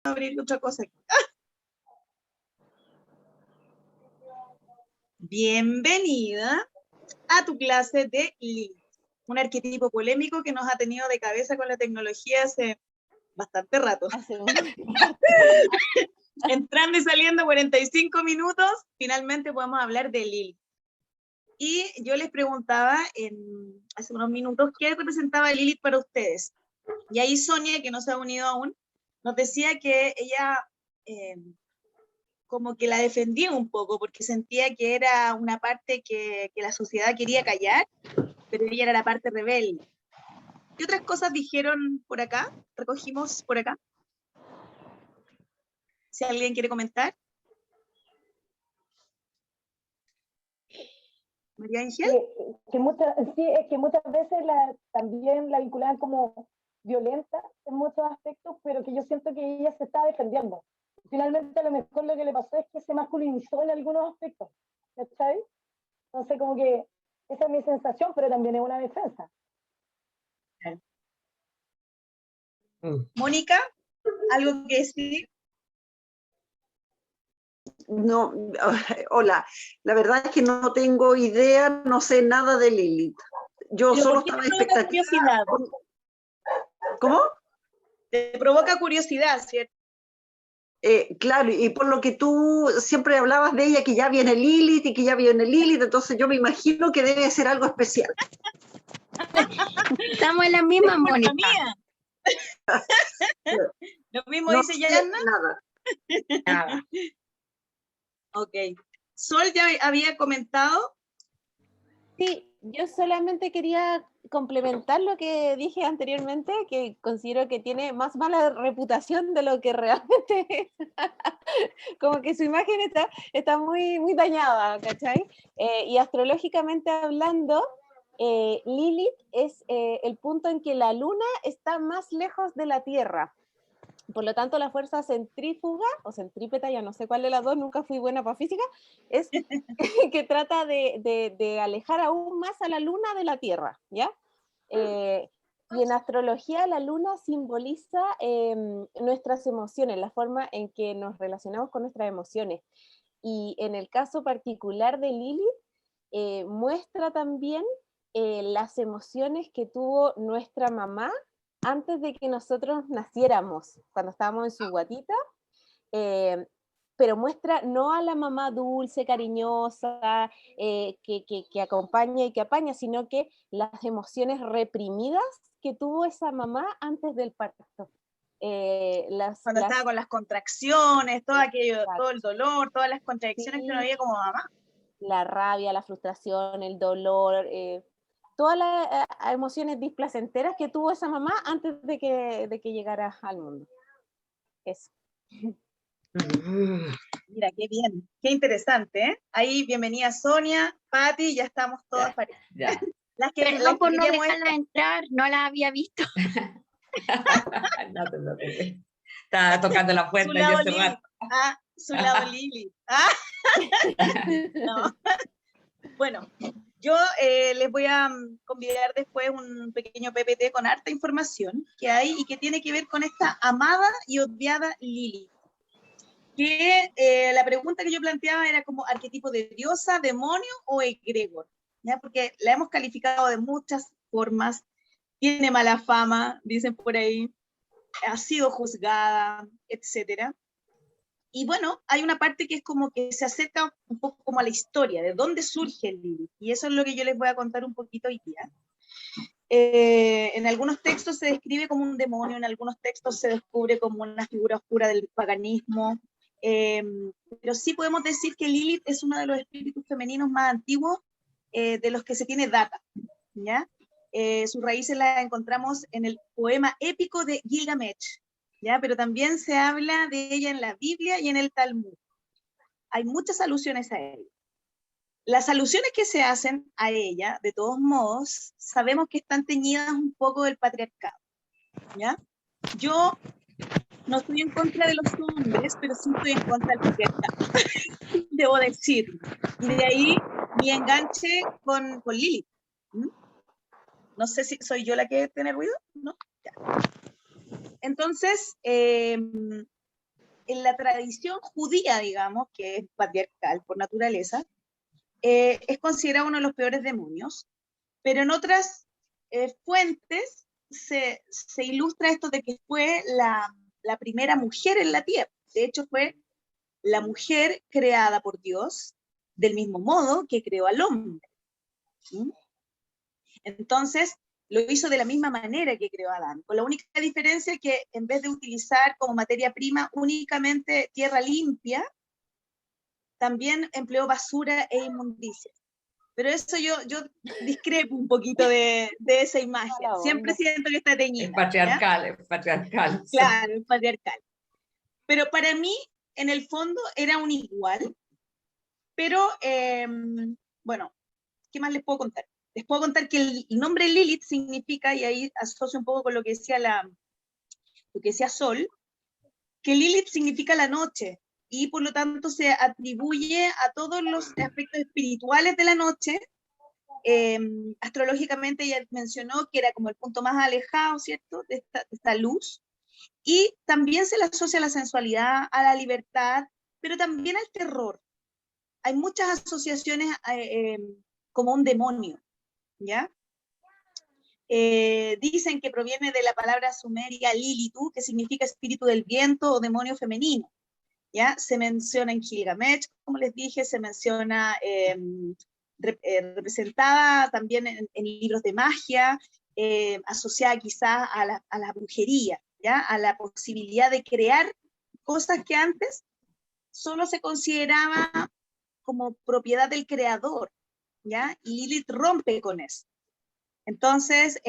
abrir otra cosa aquí. Bienvenida a tu clase de Lilith, un arquetipo polémico que nos ha tenido de cabeza con la tecnología hace bastante rato. Entrando y saliendo 45 minutos, finalmente podemos hablar de Lilith. Y yo les preguntaba hace unos minutos qué representaba Lilith para ustedes. Y ahí Sonia, que no se ha unido aún, nos decía que ella como que la defendía un poco, porque sentía que era una parte que la sociedad quería callar, pero ella era la parte rebelde. ¿Qué otras cosas dijeron por acá? Recogimos por acá. Si alguien quiere comentar. María Ángel. Sí, es que muchas veces también la vinculaban como violenta en muchos aspectos, pero que yo siento que ella se está defendiendo. Finalmente, a lo mejor lo que le pasó es que se masculinizó en algunos aspectos, ¿cachai? Entonces, como que esa es mi sensación, pero también es una defensa. Mónica, ¿algo que decir? No, hola, la verdad es que no tengo idea, no sé nada de Lilith. Yo Pero solo ¿por qué estaba te provoca expectativa. curiosidad? ¿Cómo? Te provoca curiosidad, ¿cierto? Claro, y por lo que tú siempre hablabas de ella, que ya viene Lilith y que ya viene Lilith, entonces yo me imagino que debe ser algo especial. Estamos en la misma, Mónica. Lo mismo No dice sé Yana. Nada. Ok. Sol ya había comentado. Sí, yo solamente quería complementar lo que dije anteriormente, que considero que tiene más mala reputación de lo que realmente es. Como que su imagen está muy, muy dañada, ¿cachai? Y astrológicamente hablando, Lilith es el punto en que la luna está más lejos de la Tierra. Por lo tanto, la fuerza centrífuga, o centrípeta, ya no sé cuál de las dos, nunca fui buena para física, es que trata de alejar aún más a la luna de la Tierra, ¿ya? Y en astrología la luna simboliza nuestras emociones, la forma en que nos relacionamos con nuestras emociones. Y en el caso particular de Lilith, muestra también las emociones que tuvo nuestra mamá antes de que nosotros naciéramos, cuando estábamos en su guatita, pero muestra no a la mamá dulce, cariñosa, que acompaña y que apaña, sino que las emociones reprimidas que tuvo esa mamá antes del parto. Cuando estaba con las contracciones, todo aquello, Exacto. todo el dolor, todas las contradicciones que uno había como mamá. La rabia, la frustración, el dolor, todas las emociones displacenteras que tuvo esa mamá antes de que llegara al mundo. Eso. Mira, qué bien, qué interesante, ¿eh? Ahí, bienvenida Sonia, Patti, ya estamos todas parejas. Ya. Las que Perdón por no queríamos dejarla entrar, no la había visto. No te preocupes. Estaba tocando la su puerta yo lado hace Lili. rato. Su lado Lili. No. Bueno, yo les voy a convidar después un pequeño PPT con harta información que hay y que tiene que ver con esta amada y odiada Lili. Que la pregunta que yo planteaba era como arquetipo de diosa, demonio o egregor, ¿ya? Porque la hemos calificado de muchas formas, tiene mala fama, dicen por ahí, ha sido juzgada, etcétera. Y bueno, hay una parte que es como que se acerca un poco como a la historia, de dónde surge el Lilith, y eso es lo que yo les voy a contar un poquito hoy día. En algunos textos se describe como un demonio, en algunos textos se descubre como una figura oscura del paganismo, pero sí podemos decir que Lilith es uno de los espíritus femeninos más antiguos de los que se tiene data, ¿ya? Sus raíces las encontramos en el poema épico de Gilgamesh, ¿ya? Pero también se habla de ella en la Biblia y en el Talmud. Hay muchas alusiones a ella. Las alusiones que se hacen a ella, de todos modos, sabemos que están teñidas un poco del patriarcado, ¿ya? Yo no estoy en contra de los hombres, pero sí estoy en contra del patriarcado, debo decirlo. Y de ahí mi enganche con Lilith. No sé si soy yo la que tiene ruido, ¿no? Ya. Entonces, en la tradición judía, digamos, que es patriarcal por naturaleza, es considerado uno de los peores demonios, pero en otras fuentes se ilustra esto de que fue la primera mujer en la tierra. De hecho, fue la mujer creada por Dios, del mismo modo que creó al hombre. ¿Sí? Entonces, lo hizo de la misma manera que creó a Adán, con la única diferencia que en vez de utilizar como materia prima únicamente tierra limpia, también empleó basura e inmundicia. Pero eso yo discrepo un poquito de esa imagen. Mala Siempre onda. siento que está Es teñida. ¿ya? patriarcal, es patriarcal. Claro, es patriarcal. Pero para mí, en el fondo, era un igual. Pero, bueno, ¿qué más les puedo contar? Les puedo contar que el nombre Lilith significa, y ahí asocio un poco con lo que decía Sol, que Lilith significa la noche, y por lo tanto se atribuye a todos los aspectos espirituales de la noche. Astrológicamente ella mencionó que era como el punto más alejado, ¿cierto?, de esta luz, y también se le asocia a la sensualidad, a la libertad, pero también al terror. Hay muchas asociaciones como un demonio, ¿ya? Dicen que proviene de la palabra sumeria Lilitu, que significa espíritu del viento o demonio femenino, ¿ya? Se menciona en Gilgamesh, como les dije, se menciona representada también en libros de magia, asociada quizás a la brujería, ¿ya? A la posibilidad de crear cosas que antes solo se consideraba como propiedad del creador, ¿ya? Y Lilith rompe con eso. Entonces,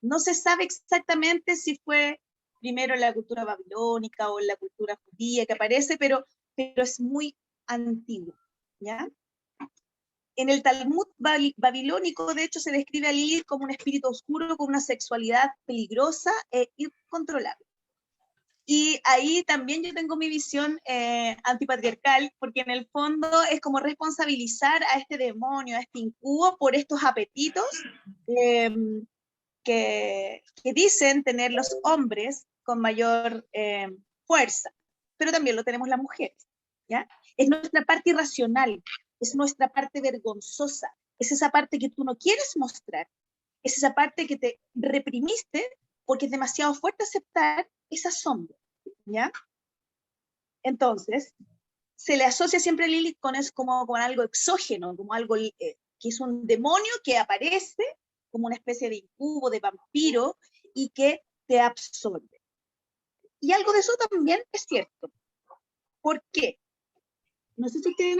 no se sabe exactamente si fue primero en la cultura babilónica o en la cultura judía que aparece, pero es muy antiguo, ¿ya? En el Talmud babilónico, de hecho, se describe a Lilith como un espíritu oscuro con una sexualidad peligrosa e incontrolable. Y ahí también yo tengo mi visión antipatriarcal, porque en el fondo es como responsabilizar a este demonio, a este incubo, por estos apetitos que dicen tener los hombres con mayor fuerza, pero también lo tenemos las mujeres, ¿ya? Es nuestra parte irracional, es nuestra parte vergonzosa, es esa parte que tú no quieres mostrar, es esa parte que te reprimiste porque es demasiado fuerte aceptar esa sombra, ¿ya? Entonces, se le asocia siempre a Lilith como con algo exógeno, como algo que es un demonio que aparece como una especie de incubo, de vampiro, y que te absorbe. Y algo de eso también es cierto. ¿Por qué? No sé si ustedes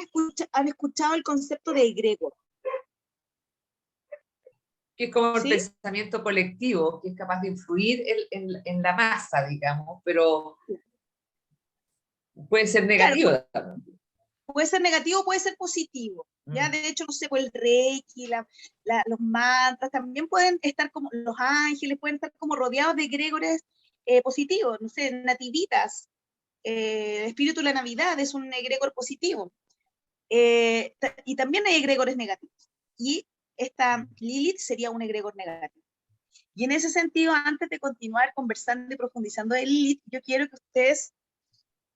han escuchado el concepto de egregor. Que es como el ¿Sí? pensamiento colectivo, que es capaz de influir en la masa, digamos, pero puede ser negativo. Claro, puede ser negativo, puede ser positivo. Ya, de hecho, no sé, pues el reiki, los mantras, también pueden estar como, los ángeles pueden estar como rodeados de egregores positivos, no sé, nativitas, espíritu de la Navidad es un egregor positivo, y también hay egregores negativos, y esta Lilith sería un egregor negativo. Y en ese sentido, antes de continuar conversando y profundizando de Lilith, yo quiero que ustedes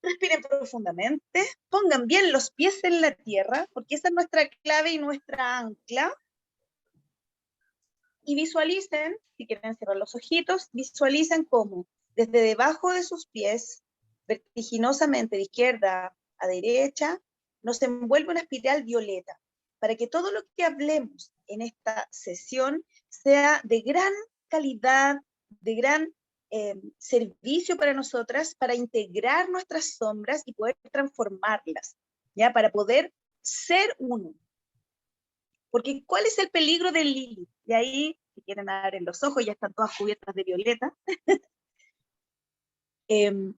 respiren profundamente, pongan bien los pies en la tierra, porque esa es nuestra clave y nuestra ancla, y visualicen, si quieren cerrar los ojitos, visualicen cómo desde debajo de sus pies, vertiginosamente de izquierda a derecha, nos envuelve una espiral violeta, para que todo lo que hablemos en esta sesión sea de gran calidad, de gran servicio para nosotras, para integrar nuestras sombras y poder transformarlas, ¿ya? Para poder ser uno. Porque ¿cuál es el peligro de Lilith? De ahí, si quieren abrir los ojos, ya están todas cubiertas de violeta. El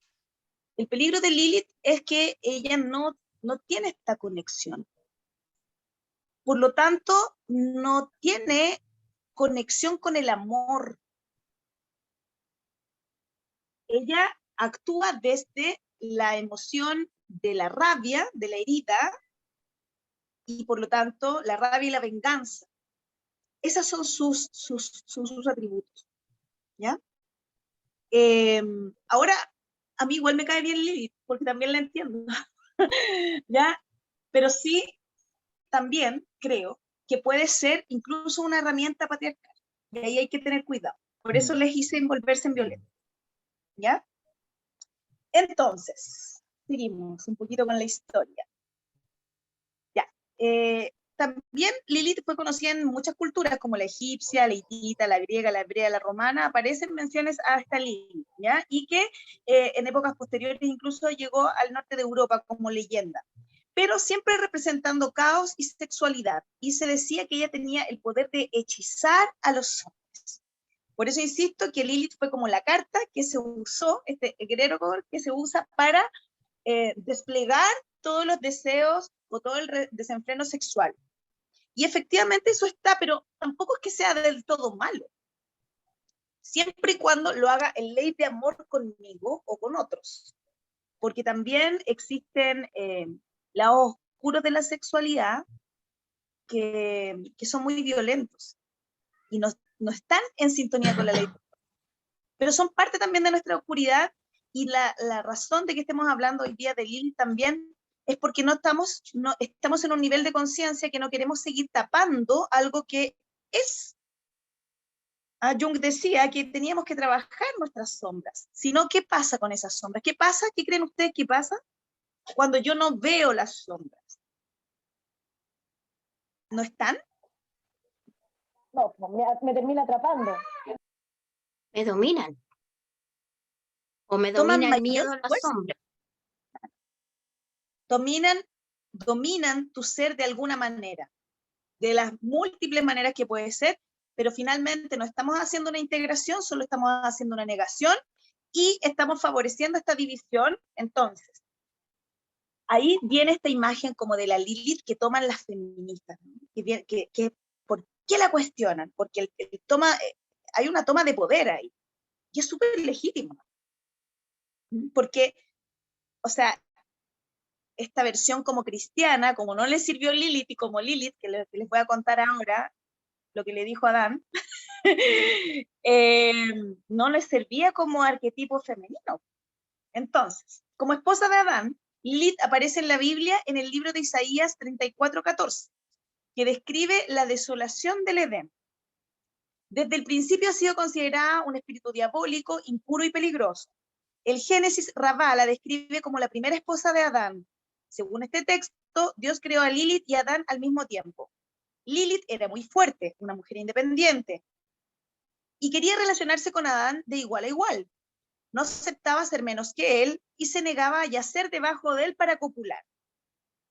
peligro de Lilith es que ella no tiene esta conexión. Por lo tanto, no tiene conexión con el amor. Ella actúa desde la emoción de la rabia, de la herida, y por lo tanto, la rabia y la venganza. Esos son sus atributos, ¿ya? Ahora, a mí igual me cae bien Lilith, porque también la entiendo, ¿ya? Pero sí, también creo que puede ser incluso una herramienta patriarcal, y ahí hay que tener cuidado. Por eso les hice envolverse en violeta, ¿ya? Entonces, seguimos un poquito con la historia. Ya. También Lilith fue conocida en muchas culturas, como la egipcia, la hitita, la griega, la hebrea, la romana. Aparecen menciones a esta Lilith, ¿ya? Y que en épocas posteriores incluso llegó al norte de Europa como leyenda, pero siempre representando caos y sexualidad. Y se decía que ella tenía el poder de hechizar a los hombres. Por eso insisto que Lilith fue como la carta que se usó, este egregor que se usa para desplegar todos los deseos o todo el desenfreno sexual. Y efectivamente eso está, pero tampoco es que sea del todo malo. Siempre y cuando lo haga en ley de amor conmigo o con otros. Porque también existen lados oscuros de la sexualidad que son muy violentos y no están en sintonía con la ley. Pero son parte también de nuestra oscuridad, y la razón de que estemos hablando hoy día de Lilith también es porque estamos en un nivel de conciencia que no queremos seguir tapando algo que es. Jung decía que teníamos que trabajar nuestras sombras, sino ¿qué pasa con esas sombras? ¿Qué pasa? ¿Qué creen ustedes que pasa cuando yo no veo las sombras? ¿No están? No, pues, me termina atrapando. Me dominan. O me Toman domina el mayor miedo a la fuerza. sombra. Dominan tu ser de alguna manera, de las múltiples maneras que puede ser, pero finalmente no estamos haciendo una integración, solo estamos haciendo una negación y estamos favoreciendo esta división. Entonces, ahí viene esta imagen como de la Lilith que toman las feministas, ¿no? ¿Por qué la cuestionan? Porque hay una toma de poder ahí, y es súper legítimo, porque, o sea, esta versión como cristiana, como no le sirvió Lilith, y como Lilith, que les voy a contar ahora, lo que le dijo Adán, no le servía como arquetipo femenino. Entonces, como esposa de Adán, Lilith aparece en la Biblia en el libro de Isaías 34:14, que describe la desolación del Edén. Desde el principio ha sido considerada un espíritu diabólico, impuro y peligroso. El Génesis Rabá la describe como la primera esposa de Adán. Según este texto, Dios creó a Lilith y Adán al mismo tiempo. Lilith era muy fuerte, una mujer independiente, y quería relacionarse con Adán de igual a igual. No aceptaba ser menos que él y se negaba a yacer debajo de él para copular.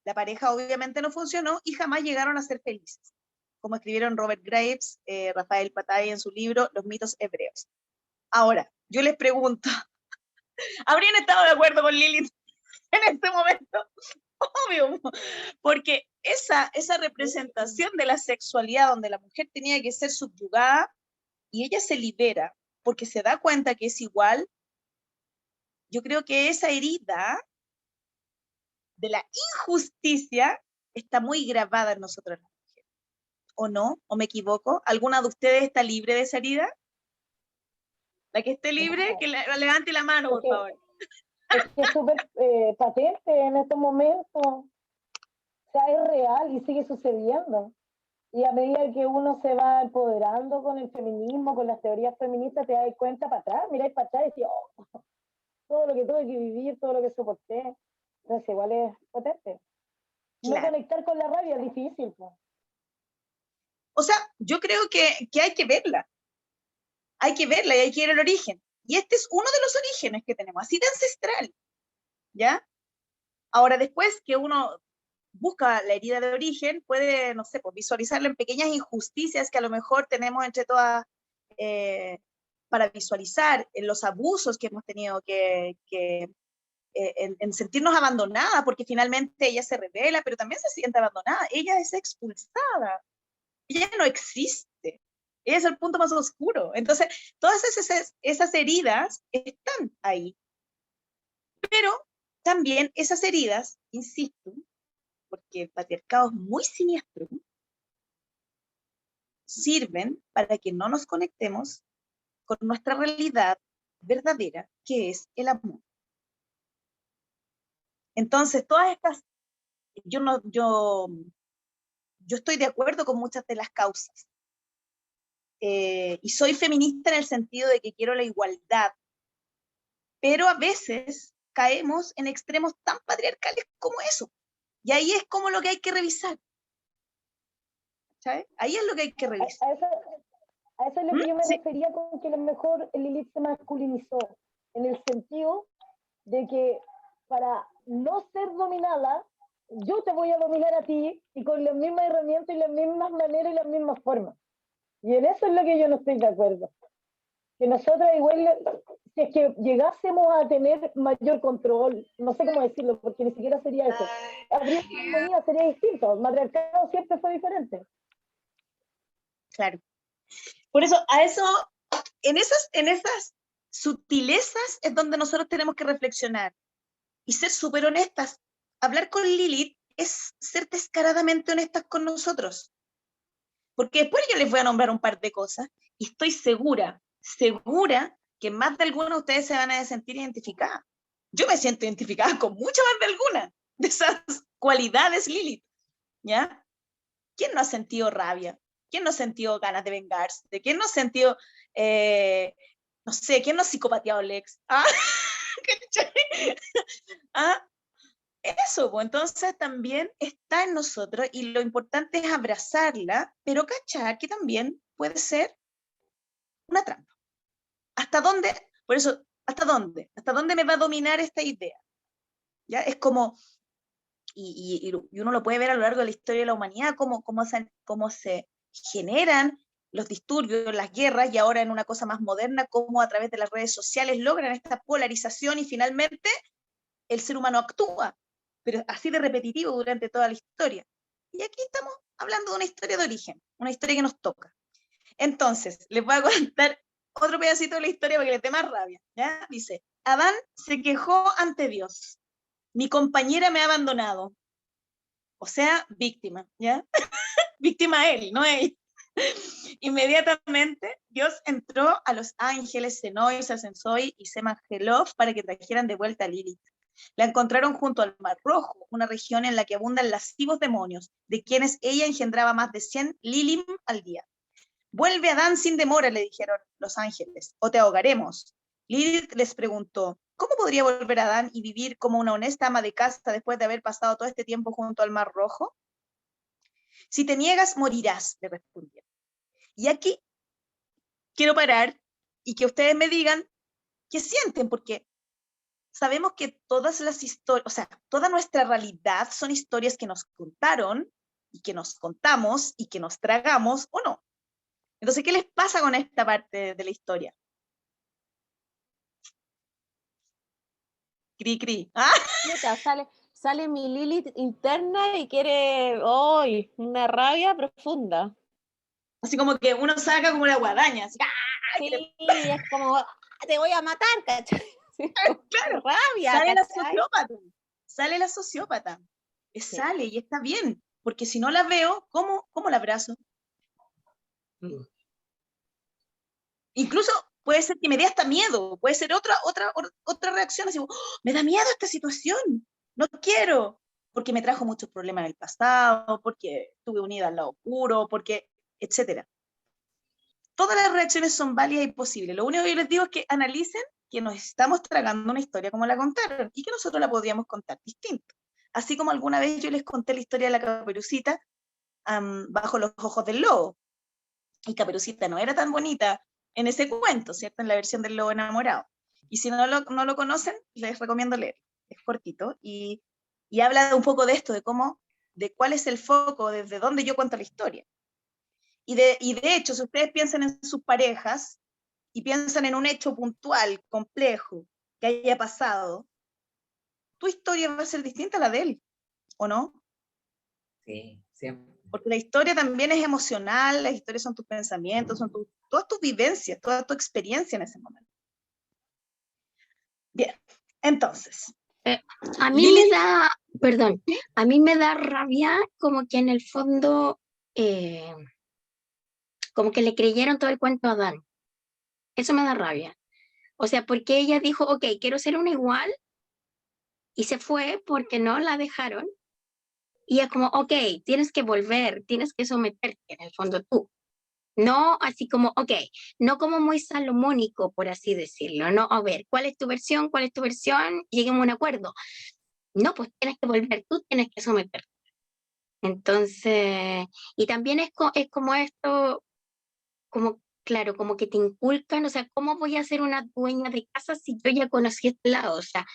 La pareja obviamente no funcionó y jamás llegaron a ser felices, como escribieron Robert Graves, Rafael Patay en su libro Los mitos hebreos. Ahora, yo les pregunto, ¿habrían estado de acuerdo con Lilith en este momento? Obvio, porque esa representación de la sexualidad donde la mujer tenía que ser subyugada y ella se libera porque se da cuenta que es igual, yo creo que esa herida de la injusticia está muy grabada en nosotros las mujeres. ¿O no? ¿O me equivoco? ¿Alguna de ustedes está libre de esa herida? La que esté libre, que levante la mano, por favor. Es que es súper patente en estos momentos. O sea, es real y sigue sucediendo. Y a medida que uno se va empoderando con el feminismo, con las teorías feministas, te das cuenta para atrás, miráis para atrás y decís, oh, todo lo que tuve que vivir, todo lo que soporté. Entonces, igual es potente. Claro. No conectar con la rabia es difícil. Pues. O sea, yo creo que hay que verla. Hay que verla y hay que ir al origen. Y este es uno de los orígenes que tenemos, así de ancestral. ¿Ya? Ahora, después que uno busca la herida de origen, puede, no sé, pues, visualizarla en pequeñas injusticias que a lo mejor tenemos entre todas, para visualizar en los abusos que hemos tenido en sentirnos abandonadas, porque finalmente ella se revela, pero también se siente abandonada, ella es expulsada, ella no existe, ella es el punto más oscuro. Entonces, todas esas heridas están ahí, pero también esas heridas, insisto, porque el patriarcado es muy siniestro, sirven para que no nos conectemos con nuestra realidad verdadera, que es el amor. Entonces, todas estas, yo estoy de acuerdo con muchas de las causas. Y soy feminista en el sentido de que quiero la igualdad, pero a veces caemos en extremos tan patriarcales como eso. Y ahí es como lo que hay que revisar. ¿Sabes? Ahí es lo que hay que revisar. A eso es lo que yo me Sí. refería con que a lo mejor Lilith se masculinizó, en el sentido de que para no ser dominada, yo te voy a dominar a ti y con las mismas herramientas y las mismas maneras y las mismas formas. Y en eso es lo que yo no estoy de acuerdo. Que nosotras igual, si es que llegásemos a tener mayor control, no sé cómo decirlo, porque ni siquiera sería eso, habría una armonía, sería distinto. El matriarcado siempre fue diferente. Claro. Por eso, en esas sutilezas es donde nosotros tenemos que reflexionar y ser súper honestas. Hablar con Lilith es ser descaradamente honestas con nosotros. Porque después yo les voy a nombrar un par de cosas y estoy segura que más de alguna de ustedes se van a sentir identificadas. Yo me siento identificada con muchas más de alguna de esas cualidades Lilith, ¿ya? ¿Quién no ha sentido rabia? ¿Quién no ha sentido ganas de vengarse? ¿Quién no ha sentido, no sé, quién no ha psicopateado Lex? ¿Ah? ¿Ah? Eso, pues entonces también está en nosotros y lo importante es abrazarla, pero cachar que también puede ser una trampa. ¿Hasta dónde? Por eso, ¿hasta dónde? ¿Hasta dónde me va a dominar esta idea? ¿Ya? Es como, y uno lo puede ver a lo largo de la historia de la humanidad, cómo se generan los disturbios, las guerras, y ahora en una cosa más moderna, cómo a través de las redes sociales logran esta polarización y finalmente el ser humano actúa, pero así de repetitivo durante toda la historia. Y aquí estamos hablando de una historia de origen, una historia que nos toca. Entonces, les voy a contar otro pedacito de la historia para que les dé más rabia. ¿Ya? Dice, Adán se quejó ante Dios. Mi compañera me ha abandonado. O sea, víctima, ¿ya? Víctima él, no ella. Inmediatamente, Dios entró a los ángeles Senoi, Sasensoi y Semangelov para que trajeran de vuelta a Lilith. La encontraron junto al Mar Rojo, una región en la que abundan lascivos demonios, de quienes ella engendraba más de 100 lilim al día. Vuelve Adán sin demora, le dijeron los ángeles, o te ahogaremos. Lilith les preguntó, ¿cómo podría volver Adán y vivir como una honesta ama de casa después de haber pasado todo este tiempo junto al Mar Rojo? Si te niegas, morirás, le respondieron. Y aquí quiero parar y que ustedes me digan qué sienten, porque sabemos que todas las historias, o sea, toda nuestra realidad son historias que nos contaron y que nos contamos y que nos tragamos o no. Entonces, ¿qué les pasa con esta parte de la historia? Cri, cri. ¿Ah? Sale mi Lilith interna y quiere hoy una rabia profunda. Así como que uno saca como una guadaña. Así, sí, es como, te voy a matar, ¿cachai? Claro, rabia, sale ¿cachai? la sociópata. Sí. Sale y está bien, porque si no la veo, ¿cómo la abrazo? Incluso puede ser que me dé hasta miedo, puede ser otra reacción, así, me da miedo esta situación, no quiero, porque me trajo muchos problemas en el pasado, porque estuve unida al lado oscuro, porque, etcétera. Todas las reacciones son válidas y posibles. Lo único que yo les digo es que analicen que nos estamos tragando una historia como la contaron y que nosotros la podríamos contar distinto. Así como alguna vez yo les conté la historia de la Caperucita bajo los ojos del lobo. Y Caperucita no era tan bonita en ese cuento, ¿cierto? En la versión del lobo enamorado. Y si no lo conocen, les recomiendo leer. Es cortito y habla un poco de esto, de cuál es el foco, desde dónde yo cuento la historia. Y de hecho, si ustedes piensan en sus parejas y piensan en un hecho puntual, complejo, que haya pasado, tu historia va a ser distinta a la de él, ¿o no? Sí, siempre. Porque la historia también es emocional, las historias son tus pensamientos, son todas tus vivencias, toda tu experiencia en ese momento. Bien, entonces. A mí me da, perdón, a mí me da rabia como que en el fondo, como que le creyeron todo el cuento a Adán. Eso me da rabia. O sea, porque ella dijo, ok, quiero ser una igual, y se fue porque no la dejaron. Y es como, ok, tienes que volver, tienes que someterte en el fondo tú. No así como, ok, no como muy salomónico, por así decirlo, no, a ver, ¿cuál es tu versión? ¿Cuál es tu versión? Lleguemos a un acuerdo. No, pues tienes que volver, tú tienes que someterte. Entonces, y también es como esto, como, claro, como que te inculcan, o sea, ¿cómo voy a ser una dueña de casa si yo ya conocí este lado? O sea,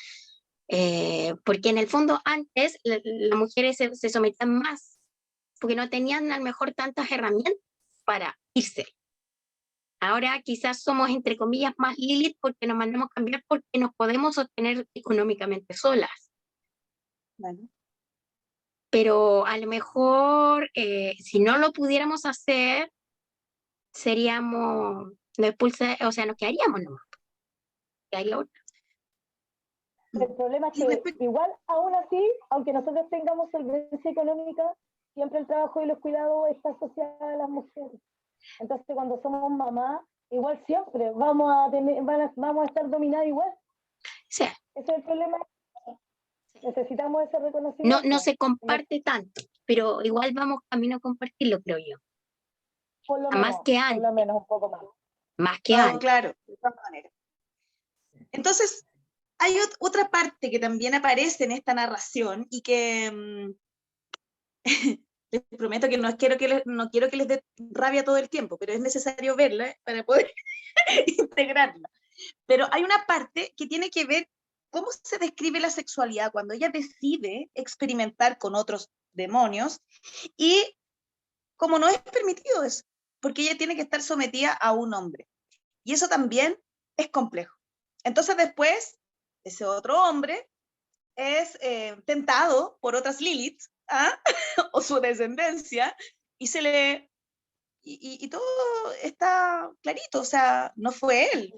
porque en el fondo antes las mujeres se sometían más, porque no tenían a lo mejor tantas herramientas para irse. Ahora quizás somos, entre comillas, más Lilith porque nos mandamos cambiar porque nos podemos sostener económicamente solas. Bueno, Pero a lo mejor, si no lo pudiéramos hacer, seríamos, no expulsa, o sea, nos quedaríamos nomás. Quedaría otra. El problema es y que igual, aún así, aunque nosotros tengamos solvencia económica, siempre el trabajo y los cuidados está asociado a las mujeres. Entonces, cuando somos mamás, igual siempre vamos a estar dominadas igual. Sí, Ese es el problema. Necesitamos ese no, reconocimiento. no se comparte tanto, pero igual vamos camino a compartirlo, creo yo. Por lo Más menos, que por antes, lo menos un poco más. más que no, antes. claro, de todas maneras. Entonces, hay otra parte que también aparece en esta narración y que les prometo que no quiero que les dé rabia todo el tiempo, pero es necesario verla para poder integrarla. Pero hay una parte que tiene que ver cómo se describe la sexualidad cuando ella decide experimentar con otros demonios y cómo no es permitido eso, porque ella tiene que estar sometida a un hombre. Y eso también es complejo. Entonces después, ese otro hombre es tentado por otras Lilith, ¿ah? o su descendencia, y se le... Y todo está clarito, o sea, no fue él.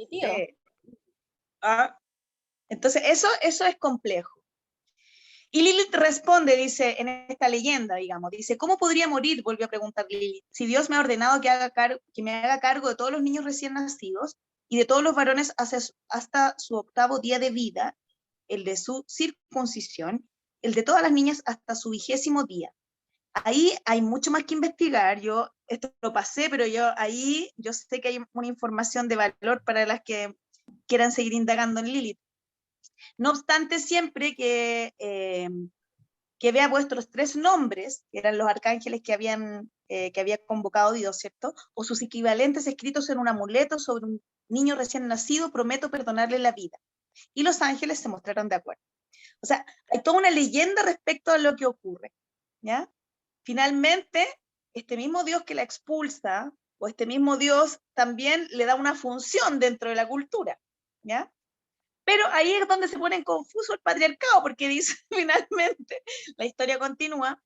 ¿Ah? Entonces, eso es complejo. Y Lilith responde, dice, en esta leyenda, digamos, dice, ¿cómo podría morir? Volvió a preguntar Lilith. Si Dios me ha ordenado que me haga cargo de todos los niños recién nacidos y de todos los varones hasta su 8º día de vida, el de su circuncisión, el de todas las niñas hasta su 20º día. Ahí hay mucho más que investigar. Yo esto lo pasé, pero yo sé que hay una información de valor para las que quieran seguir indagando en Lilith. No obstante, siempre que vea vuestros 3 nombres, que eran los arcángeles que había convocado Dios, ¿cierto? O sus equivalentes escritos en un amuleto sobre un niño recién nacido, prometo perdonarle la vida. Y los ángeles se mostraron de acuerdo. O sea, hay toda una leyenda respecto a lo que ocurre, ¿ya? Finalmente, este mismo Dios que la expulsa, o este mismo Dios también le da una función dentro de la cultura, ¿ya? Pero ahí es donde se pone en confuso el patriarcado, porque dice finalmente, la historia continúa,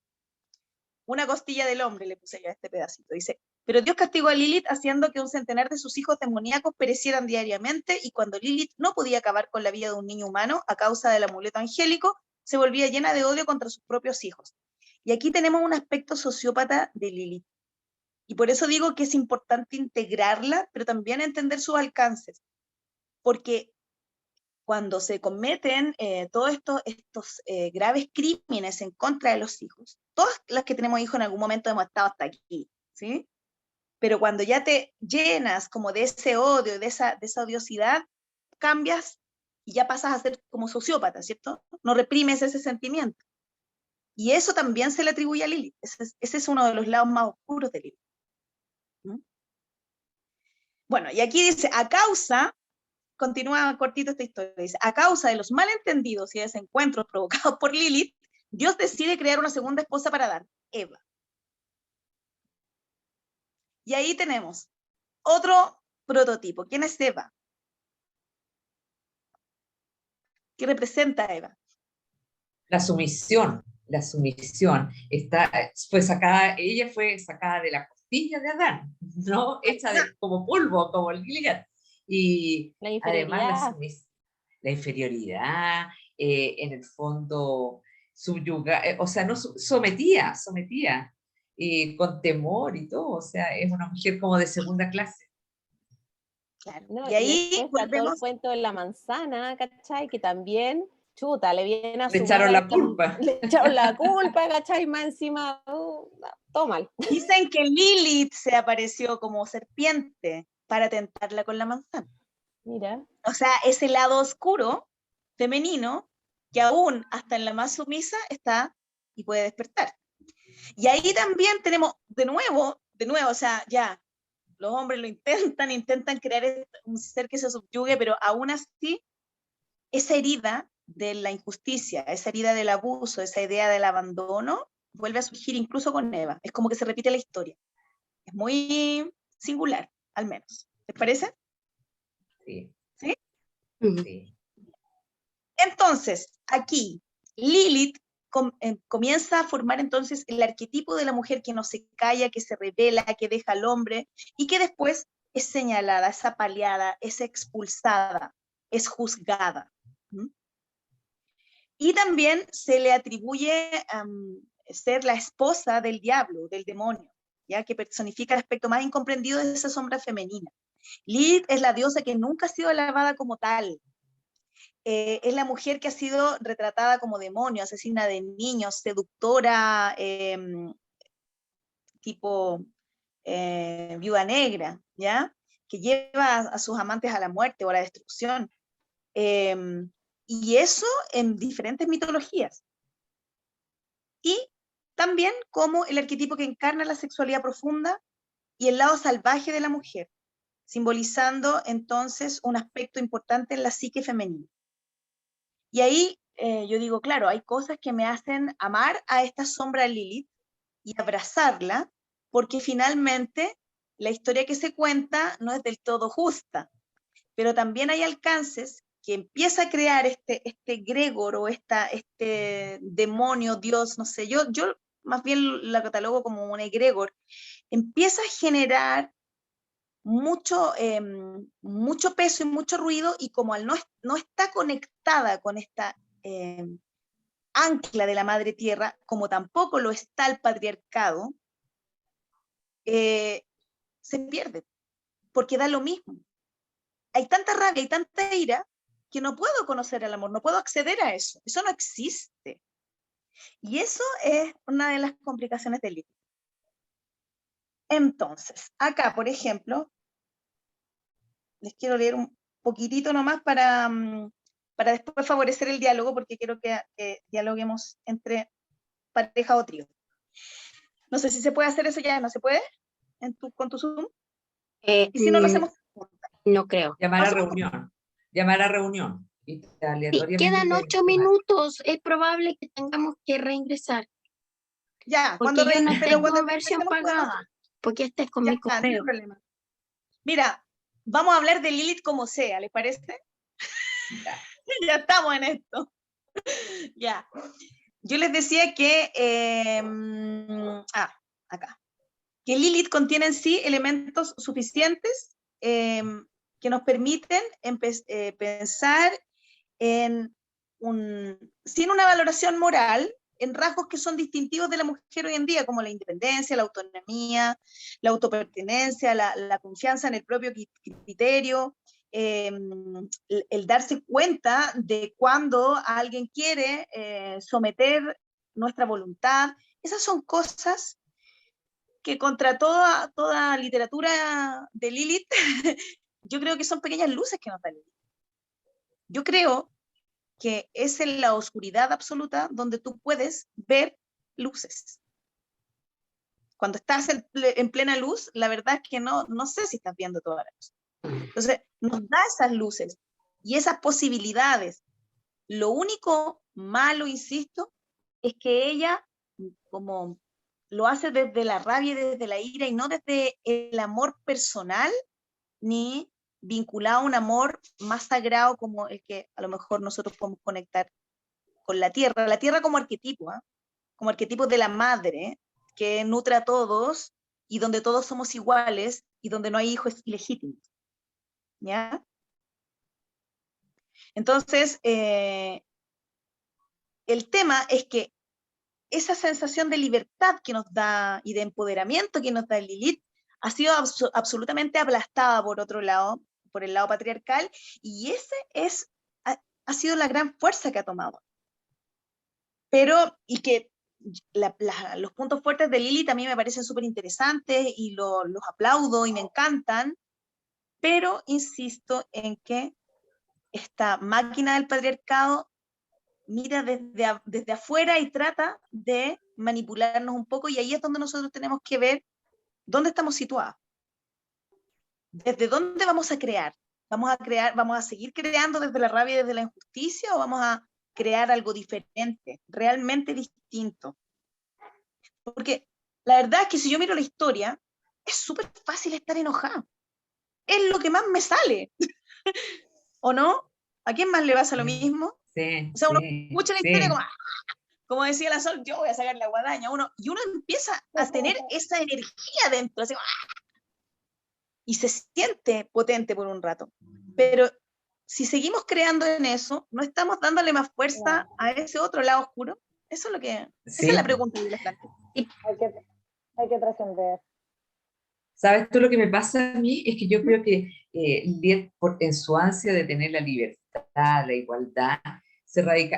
una costilla del hombre, le puse ya este pedacito, dice, pero Dios castigó a Lilith haciendo que un centenar de sus hijos demoníacos perecieran diariamente, y cuando Lilith no podía acabar con la vida de un niño humano a causa del amuleto angélico, se volvía llena de odio contra sus propios hijos. Y aquí tenemos un aspecto sociópata de Lilith. Y por eso digo que es importante integrarla, pero también entender sus alcances. Porque cuando se cometen todos estos graves crímenes en contra de los hijos, todas las que tenemos hijos en algún momento hemos estado hasta aquí, ¿sí? Pero cuando ya te llenas como de ese odio, de esa odiosidad, cambias y ya pasas a ser como sociópata, ¿cierto? No reprimes ese sentimiento. Y eso también se le atribuye a Lilith. Ese es uno de los lados más oscuros de Lilith. ¿Mm? Bueno, y aquí dice, a causa, continúa cortito esta historia, dice, a causa de los malentendidos y desencuentros provocados por Lilith, Dios decide crear una segunda esposa para Adán, Eva. Y ahí tenemos otro prototipo. ¿Quién es Eva? ¿Qué representa a Eva? La sumisión. Ella fue sacada de la costilla de Adán, ¿no? Hecha como polvo, como el Gilead. Y La además inferioridad. la inferioridad, en el fondo, o sea, no sometía, con temor y todo, o sea, es una mujer como de segunda clase. Claro. No, Y y ahí después está todo el volvemos. cuento de la manzana, ¿cachai? Que también, chuta, le viene a Le su echaron la madre, culpa. le echaron la culpa, ¿cachai? Más encima, no, todo mal. Dicen que Lilith se apareció como serpiente para tentarla con la manzana. Mira, O sea, ese lado oscuro, femenino, que aún hasta en la más sumisa está y puede despertar. Y ahí también tenemos, de nuevo, o sea, ya, los hombres lo intentan crear un ser que se subyugue, pero aún así, esa herida de la injusticia, esa herida del abuso, esa idea del abandono, vuelve a surgir incluso con Eva. Es como que se repite la historia. Es muy singular, al menos. ¿Les parece? Sí, ¿Sí? Ujú. sí. Entonces, aquí, Lilith comienza a formar entonces el arquetipo de la mujer que no se calla, que se revela, que deja al hombre y que después es señalada, es apaleada, es expulsada, es juzgada. ¿Mm? Y también se le atribuye ser la esposa del diablo, del demonio, ya que personifica el aspecto más incomprendido de esa sombra femenina. Lilith es la diosa que nunca ha sido alabada como tal. Es la mujer que ha sido retratada como demonio, asesina de niños, seductora, tipo viuda negra, ¿ya? Que lleva a sus amantes a la muerte o a la destrucción. Y eso en diferentes mitologías. Y también como el arquetipo que encarna la sexualidad profunda y el lado salvaje de la mujer, simbolizando entonces un aspecto importante en la psique femenina. Y ahí yo digo, claro, hay cosas que me hacen amar a esta sombra Lilith y abrazarla, porque finalmente la historia que se cuenta no es del todo justa, pero también hay alcances que empieza a crear este egregor o este demonio, Dios, no sé, yo más bien la catalogo como un egregor, empieza a generar mucho peso y mucho ruido, y como al no está conectada con esta ancla de la madre tierra, como tampoco lo está el patriarcado, se pierde, porque da lo mismo. Hay tanta rabia y tanta ira que no puedo conocer el amor, no puedo acceder a eso. Eso no existe. Y eso es una de las complicaciones del libro. Entonces, acá, por ejemplo, les quiero leer un poquitito nomás para después favorecer el diálogo, porque quiero que dialoguemos entre pareja o trío. No sé si se puede hacer eso ya, ¿no se puede? Con tu Zoom. Y si no lo hacemos, No creo. Llamar a reunión. Llamar a reunión. Y Sí, aleatoriamente quedan 8 minutos. Es probable que tengamos que reingresar. ya, Porque yo no pero tengo cuando versión regresemos podemos- pagada. Porque este es con ya mi está, no hay correo. problema. Mira, vamos a hablar de Lilith como sea, ¿les parece? Ya. Ya estamos en esto. Ya. Yo les decía que, acá, que Lilith contiene en sí elementos suficientes que nos permiten pensar sin una valoración moral, en rasgos que son distintivos de la mujer hoy en día, como la independencia, la autonomía, la autopertenencia, la confianza en el propio criterio, el darse cuenta de cuando alguien quiere someter nuestra voluntad. Esas son cosas que contra toda literatura de Lilith, yo creo que son pequeñas luces que nos da Lilith. Yo creo que es en la oscuridad absoluta donde tú puedes ver luces. Cuando estás en plena luz, la verdad es que no sé si estás viendo toda la luz. Entonces, nos da esas luces y esas posibilidades. Lo único malo, insisto, es que ella, como lo hace desde la rabia y desde la ira y no desde el amor personal, ni vinculado a un amor más sagrado como el que a lo mejor nosotros podemos conectar con la tierra como arquetipo, como arquetipo de la madre, que nutre a todos y donde todos somos iguales y donde no hay hijos ilegítimos. ¿Ya? Entonces, el tema es que esa sensación de libertad que nos da y de empoderamiento que nos da Lilith ha sido absolutamente aplastada por otro lado, por el lado patriarcal, y ese es ha sido la gran fuerza que ha tomado. Pero, y que los puntos fuertes de Lili también me parecen súper interesantes y los aplaudo y me encantan, pero insisto en que esta máquina del patriarcado mira desde afuera y trata de manipularnos un poco, y ahí es donde nosotros tenemos que ver dónde estamos situados. ¿Desde dónde vamos a crear? ¿Vamos a seguir creando desde la rabia y desde la injusticia, o vamos a crear algo diferente, realmente distinto? Porque la verdad es que si yo miro la historia, es súper fácil estar enojada. Es lo que más me sale. ¿O no? ¿A quién más le pasa lo mismo? Sí, O sea, uno sí, escucha la historia sí. como decía la Sol, yo voy a sacar la guadaña, y uno empieza a tener esa energía dentro, así, y se siente potente por un rato. Pero si seguimos creando en eso, ¿no estamos dándole más fuerza a ese otro lado oscuro? Eso es esa es la Sí. pregunta que les planteo. Hay que trascender. ¿Sabes tú lo que me pasa a mí? Es que yo creo que Liet, en su ansia de tener la libertad, la igualdad,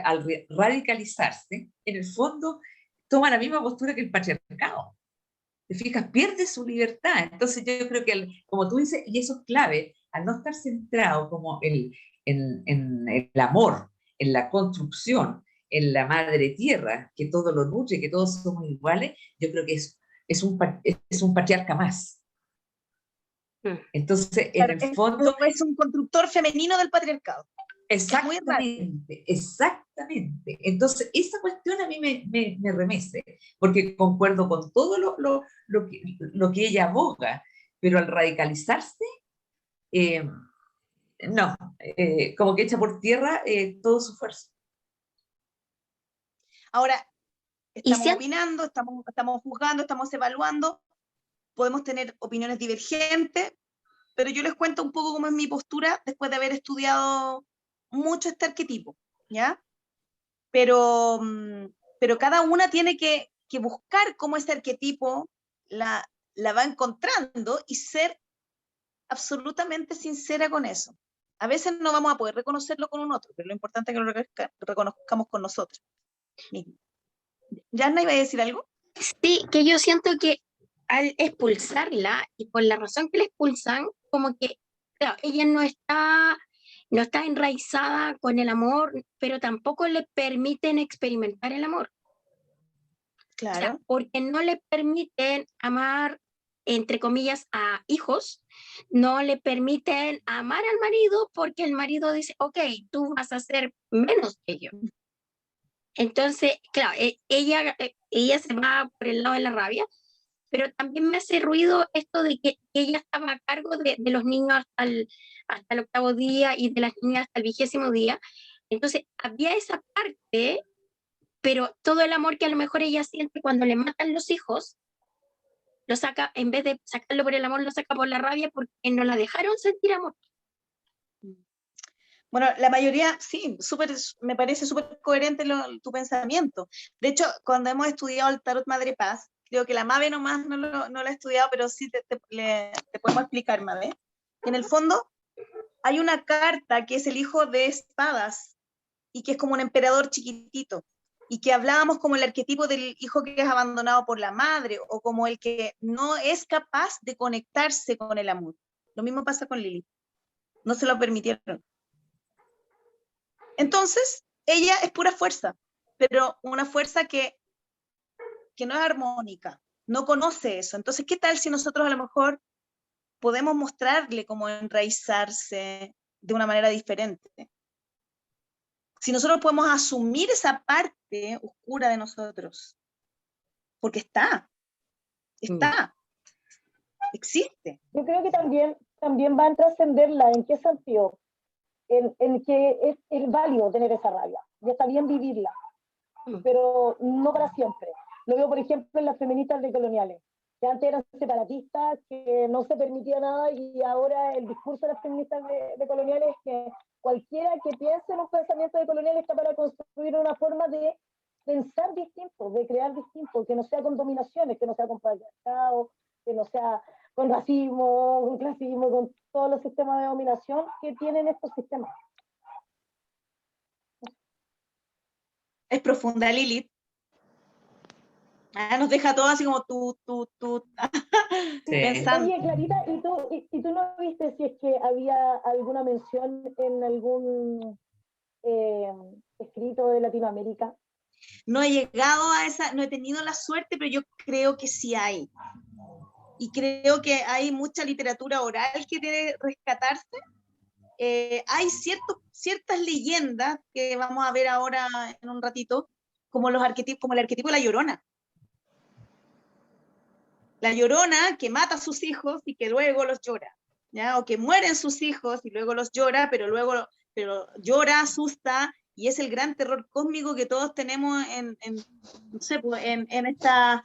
al radicalizarse, en el fondo toma la misma postura que el patriarcado. ¿Te fijas? Pierde su libertad. Entonces yo creo que, como tú dices, y eso es clave, al no estar centrado como en el amor, en la construcción, en la madre tierra, que todo lo nutre, que todos somos iguales, yo creo que es un patriarca más. Entonces, en Claro, el fondo, es un constructor femenino del patriarcado. Es muy raro. exactamente, exactamente. Entonces, esa cuestión a mí me remece, porque concuerdo con todo lo que ella aboga, pero al radicalizarse, eh, no, como que echa por tierra todo su esfuerzo. Ahora, Y estamos opinando, estamos juzgando, estamos evaluando, podemos tener opiniones divergentes, pero yo les cuento un poco cómo es mi postura después de haber estudiado mucho este arquetipo, ¿ya? Pero cada una tiene que buscar cómo ese arquetipo la va encontrando y ser absolutamente sincera con eso. A veces no vamos a poder reconocerlo con un otro, pero lo importante es que lo reconozcamos con nosotros mismos. ¿Yanna iba a decir algo? sí, que yo siento que al expulsarla, y por la razón que la expulsan, como que, claro, ella no está enraizada con el amor, pero tampoco le permiten experimentar el amor. O sea, Claro. porque no le permiten amar, entre comillas, a hijos, no le permiten amar al marido porque el marido dice, ok, tú vas a ser menos que yo. Entonces, claro, ella se va por el lado de la rabia, pero también me hace ruido esto de que ella estaba a cargo de los niños hasta el octavo día y de las niñas hasta el 20º día. Entonces, había esa parte, pero todo el amor que a lo mejor ella siente cuando le matan los hijos, lo saca, en vez de sacarlo por el amor, lo saca por la rabia porque no la dejaron sentir amor. Bueno, la mayoría, sí, me parece súper coherente tu pensamiento. De hecho, cuando hemos estudiado el Tarot Madre Paz, creo que la Mabe nomás no lo ha estudiado, pero sí te podemos explicar, Mabe. En el fondo, hay una carta que es el hijo de espadas y que es como un emperador chiquitito, y que hablábamos como el arquetipo del hijo que es abandonado por la madre, o como el que no es capaz de conectarse con el amor. Lo mismo pasa con Lili. No se lo permitieron. Entonces, ella es pura fuerza, pero una fuerza que no es armónica, no conoce eso. Entonces, ¿qué tal si nosotros a lo mejor podemos mostrarle cómo enraizarse de una manera diferente? Si nosotros podemos asumir esa parte oscura de nosotros, porque está, existe. Yo creo que también va a trascenderla. ¿En qué sentido? En que es válido tener esa rabia, y está bien vivirla, pero no para siempre. Lo veo, por ejemplo, en las feministas decoloniales, que antes eran separatistas, que no se permitía nada, y ahora el discurso de las feministas decoloniales es que cualquiera que piense en un pensamiento decolonial está para construir una forma de pensar distinto, de crear distinto, que no sea con dominaciones, que no sea con patriarcado, que no sea con racismo, con clasismo, con todos los sistemas de dominación que tienen estos sistemas. Es profunda Lilith. Nos deja todo así como tú Sí. pensando. Oye, Clarita, ¿y tú no viste si es que había alguna mención en algún escrito de Latinoamérica? No he llegado a esa, no he tenido la suerte, pero yo creo que sí hay. Y creo que hay mucha literatura oral que debe rescatarse. Hay ciertas leyendas que vamos a ver ahora en un ratito, como el arquetipo de la Llorona. La Llorona que mata a sus hijos y que luego los llora, ¿ya? O que mueren sus hijos y luego los llora, pero llora, asusta, y es el gran terror cósmico que todos tenemos no sé, pues, en esta,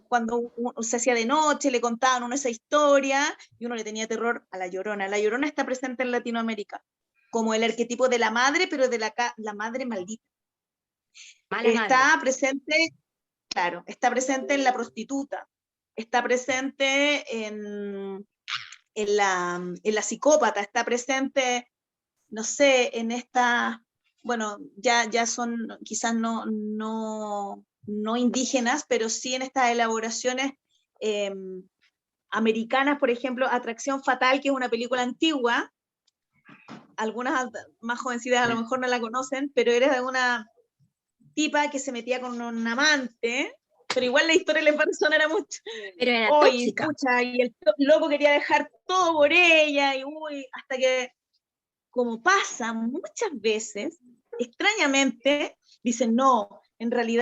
cuando se hacía de noche, le contaban uno esa historia, y uno le tenía terror a la Llorona. La Llorona está presente en Latinoamérica, como el arquetipo de la madre, pero de la madre maldita. Mala madre. Está presente, claro, está presente en la prostituta, está presente en la psicópata, está presente, no sé, en esta, bueno, ya son quizás no indígenas, pero sí en estas elaboraciones americanas, por ejemplo, Atracción Fatal, que es una película antigua, algunas más jovencitas a lo mejor no la conocen, pero era de una tipa que se metía con un amante, pero igual la historia les va a resonar a mucho. Pero era Hoy, tóxica. pucha, y el loco quería dejar todo por ella, y uy, hasta que, como pasa muchas veces, extrañamente, dicen, no, en realidad